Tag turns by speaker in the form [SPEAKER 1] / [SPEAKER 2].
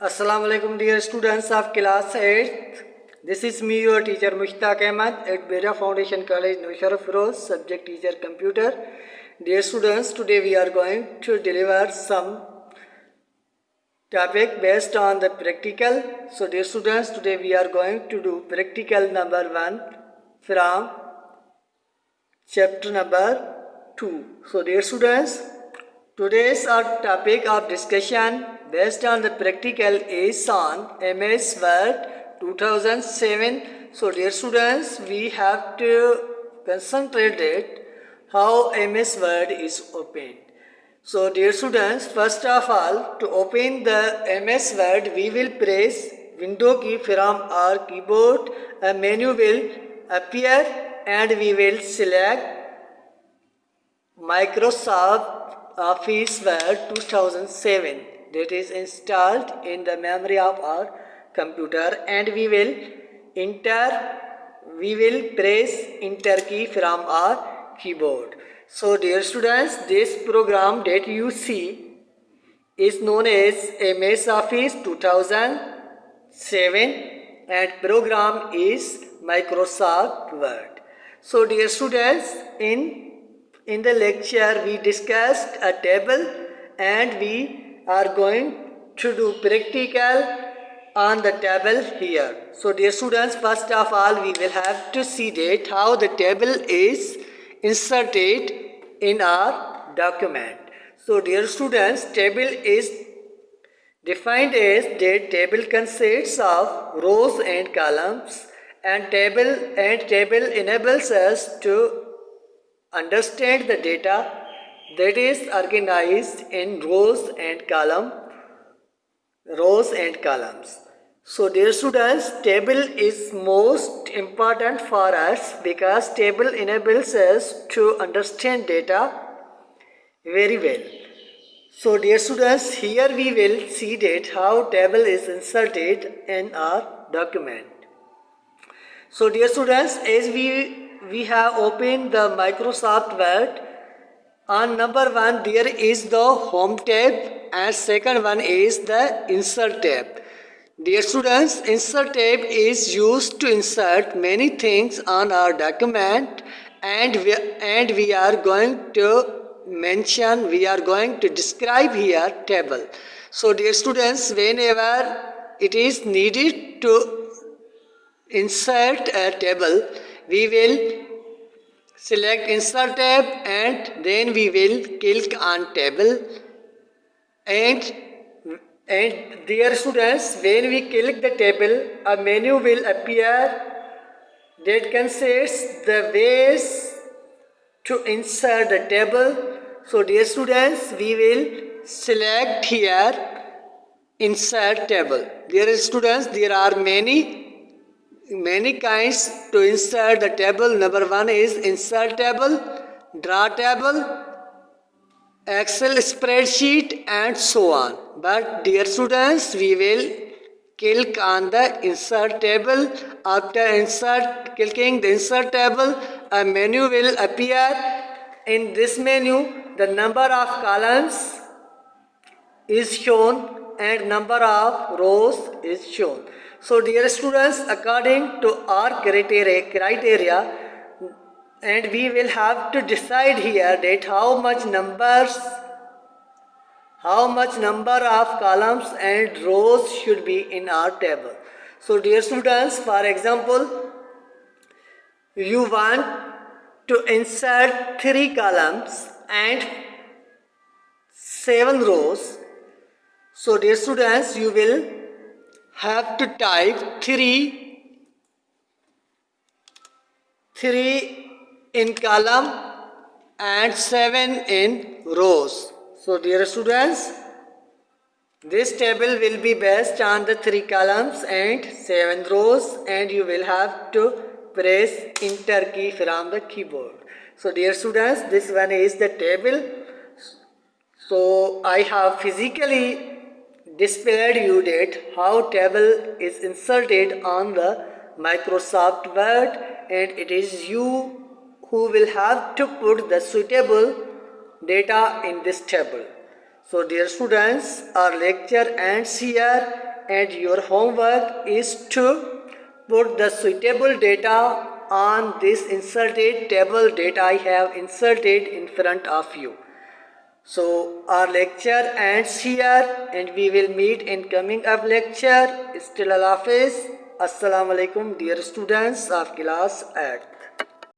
[SPEAKER 1] Assalamu alaikum dear students of class 8th. This is me your teacher Mushtaq Ahmed at Bera Foundation College Nusharaf Rose, subject teacher computer. Dear students, today we are going to deliver some topic based on the practical. So dear students, today we are going to do practical number 1 from chapter number 2. So dear students, today's our topic of discussion based on the practical is on MS Word 2007. So dear students, we have to concentrate it how MS Word is opened. So dear students, first of all, to open the MS Word, we will press window key from our keyboard. A menu will appear and we will select Microsoft Office Word 2007 that is installed in the memory of our computer, and we will press enter key from our keyboard. So dear students, this program that you see is known as MS Office 2007 and program is Microsoft Word. So dear students, in the lecture we discussed a table and we are going to do practical on the table here. So dear students, first of all we will have to see that how the table is inserted in our document. So dear students, table is defined as that table consists of rows and columns, and table enables us to understand the data that is organized in rows and columns. So dear students, table is most important for us because table enables us to understand data very well. So dear students, here we will see that how table is inserted in our document. So dear students, as we have opened the Microsoft Word, on number 1 there is the home tab and second one is the insert tab. Dear students, insert tab is used to insert many things on our document, and we are going to describe here table. So dear students, whenever it is needed to insert a table, we will select insert tab and then we will click on table, and dear students, when we click the table, a menu will appear that consists the ways to insert the table. So dear students, we will select here insert table. Dear students, there are many kinds to insert the table. Number 1 is insert table, draw table, Excel spreadsheet and so on. But dear students, we will click on the insert table. After clicking the insert table, a menu will appear. In this menu, the number of columns is shown and number of rows is shown. So dear students, according to our criteria, and we will have to decide here that how much number of columns and rows should be in our table. So dear students, for example, you want to insert 3 columns and 7 rows. So dear students, you will have to type 3 in column and 7 in rows. So dear students, this table will be based on the 3 columns and 7 rows, and you will have to press enter key from the keyboard. So dear students, this one is the table. So I have physically displayed you that how table is inserted on the Microsoft Word, and it is you who will have to put the suitable data in this table. So dear students, our lecture ends here. and your homework is to put the suitable data on this inserted table that I have inserted in front of you. So our lecture ends here and we will meet in coming up lecture. Still Allah Hafiz. Assalamu alaikum dear students of class 8.